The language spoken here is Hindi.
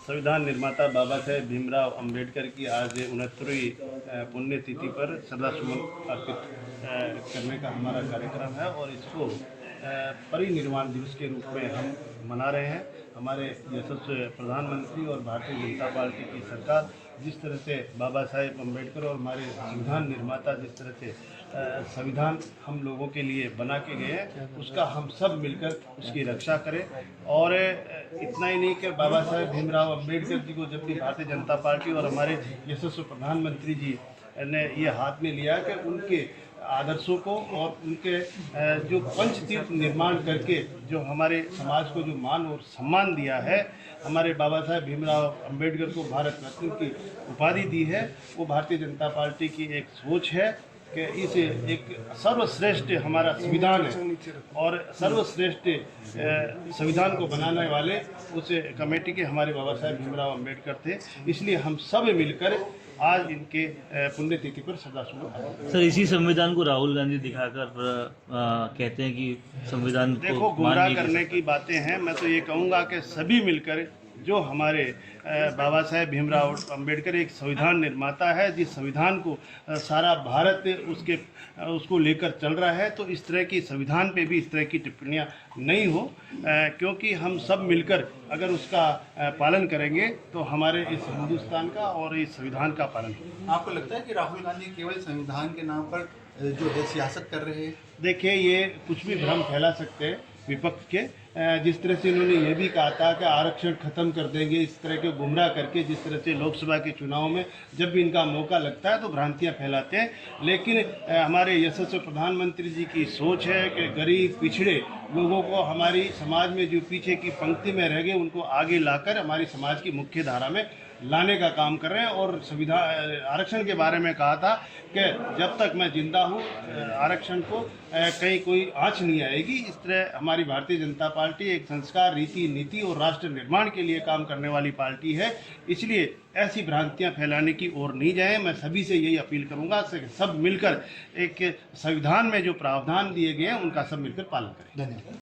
संविधान निर्माता बाबा साहेब भीमराव अंबेडकर की आज 69वीं पुण्यतिथि पर श्रद्धासुमन अर्पित करने का हमारा कार्यक्रम है और इसको परिनिर्वाण दिवस के रूप में हम मना रहे हैं। हमारे यशस्वी प्रधानमंत्री और भारतीय जनता पार्टी की सरकार जिस तरह से बाबा साहेब अम्बेडकर और हमारे संविधान निर्माता जिस तरह से संविधान हम लोगों के लिए बना के गए हैं, उसका हम सब मिलकर उसकी रक्षा करें। और इतना ही नहीं कि बाबा साहेब भीमराव अम्बेडकर जी को जब भी भारतीय जनता पार्टी और हमारे यशस्वी प्रधानमंत्री जी ने ये हाथ में लिया कि उनके आदर्शों को और उनके जो पंचतीर्थ निर्माण करके जो हमारे समाज को जो मान और सम्मान दिया है, हमारे बाबा साहेब भीमराव अंबेडकर को भारत रत्न की उपाधि दी है, वो भारतीय जनता पार्टी की एक सोच है कि इस एक सर्वश्रेष्ठ हमारा संविधान है और सर्वश्रेष्ठ संविधान को बनाने वाले उस कमेटी के हमारे बाबा साहेब भीमराव अंबेडकर थे। इसलिए हम सब मिलकर आज इनके पुण्यतिथि पर श्रद्धासुमन। सर, इसी संविधान को राहुल गांधी दिखाकर कहते हैं कि संविधान को देखो, गुमराह करने की बातें हैं। मैं तो ये कहूँगा कि सभी मिलकर जो हमारे बाबा साहेब भीमराव अंबेडकर एक संविधान निर्माता है, जिस संविधान को सारा भारत उसको लेकर चल रहा है, तो इस तरह की संविधान पे भी इस तरह की टिप्पणियां नहीं हो, क्योंकि हम सब मिलकर अगर उसका पालन करेंगे तो हमारे इस हिंदुस्तान का और इस संविधान का पालन होगा। आपको लगता है कि राहुल गांधी केवल संविधान के नाम पर जो है सियासत कर रहे हैं? देखिए, ये कुछ भी भ्रम फैला सकते हैं विपक्ष के। जिस तरह से इन्होंने ये भी कहा था कि आरक्षण खत्म कर देंगे, इस तरह के गुमराह करके जिस तरह से लोकसभा के चुनाव में जब भी इनका मौका लगता है तो भ्रांतियां फैलाते हैं। लेकिन हमारे यशस्वी प्रधानमंत्री जी की सोच है कि गरीब पिछड़े लोगों को, हमारी समाज में जो पीछे की पंक्ति में रह गए, उनको आगे लाकर हमारी समाज की मुख्य धारा में लाने का काम कर रहे हैं। और संविधान आरक्षण के बारे में कहा था कि जब तक मैं जिंदा हूँ आरक्षण को कहीं कोई आँच नहीं आएगी। इस तरह हमारी भारतीय जनता पार्टी एक संस्कार, रीति, नीति और राष्ट्र निर्माण के लिए काम करने वाली पार्टी है। इसलिए ऐसी भ्रांतियां फैलाने की ओर नहीं जाएं। मैं सभी से यही अपील करूंगा कि सब मिलकर एक संविधान में जो प्रावधान दिए गए हैं उनका सब मिलकर पालन करें। धन्यवाद।